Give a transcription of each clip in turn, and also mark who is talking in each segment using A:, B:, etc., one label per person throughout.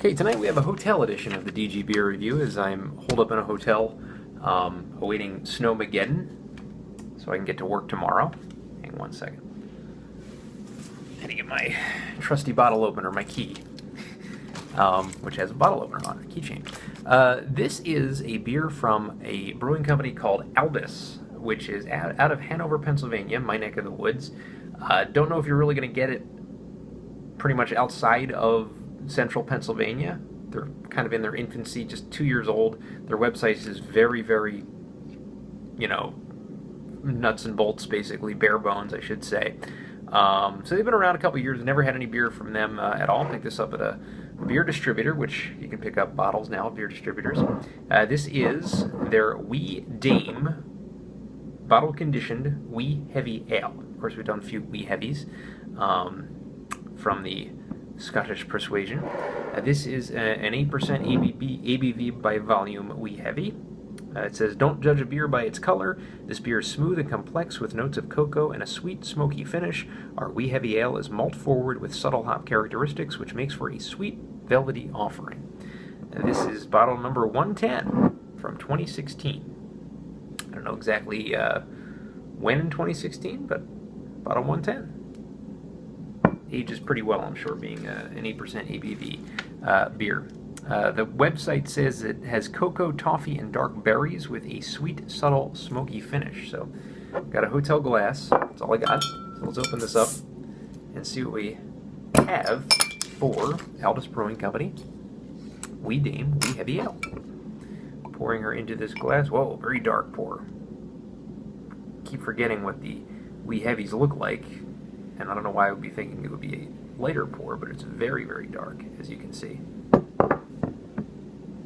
A: Okay, tonight we have a hotel edition of the DG Beer Review as I'm holed up in a hotel awaiting Snowmageddon so I can get to work tomorrow. Hang on one second. I had to get my trusty bottle opener, my key, which has a bottle opener on it, keychain. This is a beer from a brewing company called Aldus, which is out of Hanover, Pennsylvania, my neck of the woods. Don't know if you're really going to get it pretty much outside of central Pennsylvania. They're kind of in their infancy, just 2 years old. Their website is very, very, nuts and bolts, basically, bare bones, I should say. So they've been around a couple years. Never had any beer from them at all. Picked this up at a beer distributor, which you can pick up bottles now at beer distributors. This is their Wee Dame bottle-conditioned Wee Heavy Ale. Of course, we've done a few Wee Heavies from the Scottish persuasion. This is an 8% ABV by volume Wee Heavy. It says, "Don't judge a beer by its color. This beer is smooth and complex with notes of cocoa and a sweet, smoky finish. Our Wee Heavy Ale is malt forward with subtle hop characteristics, which makes for a sweet, velvety offering." This is bottle number 110 from 2016. I don't know exactly when in 2016, but bottle 110. Ages pretty well, I'm sure, being an 8% ABV beer. The website says it has cocoa, toffee, and dark berries with a sweet, subtle, smoky finish. So, got a hotel glass. That's all I got. So let's open this up and see what we have for Aldus Brewing Company Wee Dame Wee Heavy Ale. Pouring her into this glass. Whoa, very dark pour. Keep forgetting what the Wee Heavies look like. And I don't know why I would be thinking it would be a lighter pour, but it's very, very dark, as you can see.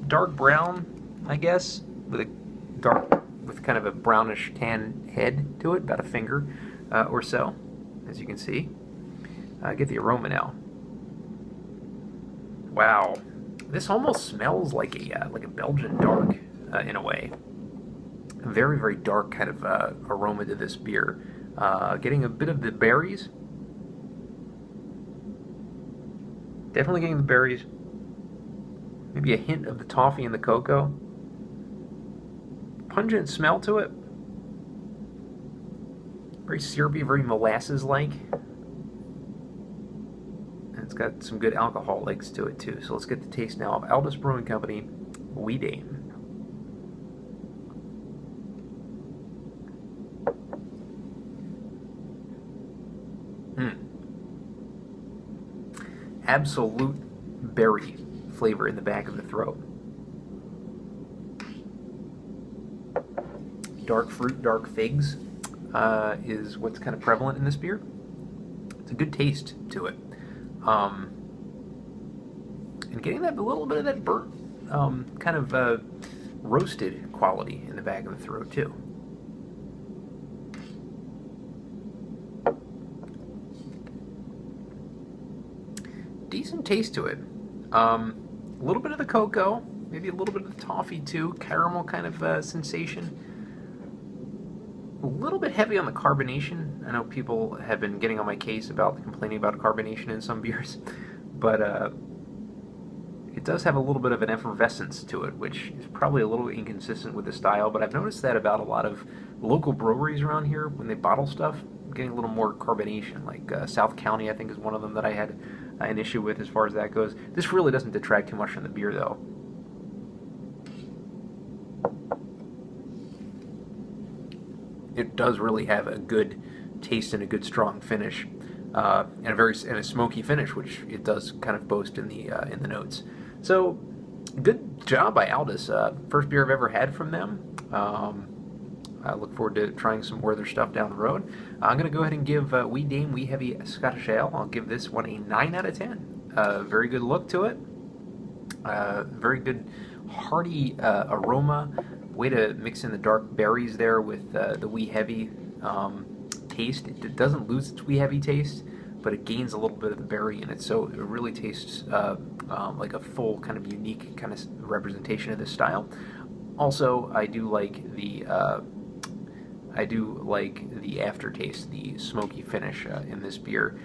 A: Dark brown, I guess, with kind of a brownish tan head to it, about a finger or so, as you can see. Get the aroma now. Wow, this almost smells like a Belgian dark in a way. A very, very dark kind of aroma to this beer. Getting a bit of the berries. Definitely getting the berries. Maybe a hint of the toffee and the cocoa. Pungent smell to it. Very syrupy, very molasses-like. And it's got some good alcohol legs to it too. So let's get the taste now of Aldus Brewing Company Wee Dame. Absolute berry flavor in the back of the throat. Dark fruit, dark figs is what's kind of prevalent in this beer. It's a good taste to it. And getting that a little bit of that burnt, kind of roasted quality in the back of the throat too. Decent taste to it. A little bit of the cocoa, maybe a little bit of the toffee too, caramel kind of sensation. A little bit heavy on the carbonation. I know people have been getting on my case about complaining about carbonation in some beers, but it does have a little bit of an effervescence to it, which is probably a little inconsistent with the style, but I've noticed that about a lot of local breweries around here when they bottle stuff, getting a little more carbonation, like South County, I think, is one of them that I had an issue with as far as that goes. This really doesn't detract too much from the beer, though. It does really have a good taste and a good strong finish, and a smoky finish, which it does kind of boast in the notes. So, good job by Aldus. First beer I've ever had from them. I look forward to trying some more of their stuff down the road. I'm going to go ahead and give Wee Dame Wee Heavy Scottish Ale. I'll give this one a 9 out of 10. Very good look to it. Very good hearty aroma. Way to mix in the dark berries there with the Wee Heavy taste. It doesn't lose its Wee Heavy taste, but it gains a little bit of the berry in it. So it really tastes like a full kind of unique kind of representation of this style. Also, I do like the aftertaste, the smoky finish in this beer.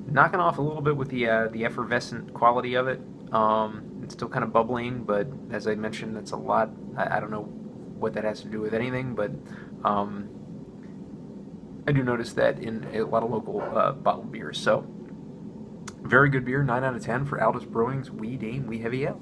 A: Knocking off a little bit with the effervescent quality of it. It's still kind of bubbling, but as I mentioned, that's a lot. I don't know what that has to do with anything, but I do notice that in a lot of local bottled beers. So, very good beer, 9 out of 10 for Aldus Brewing's We Dame We Heavy Ale.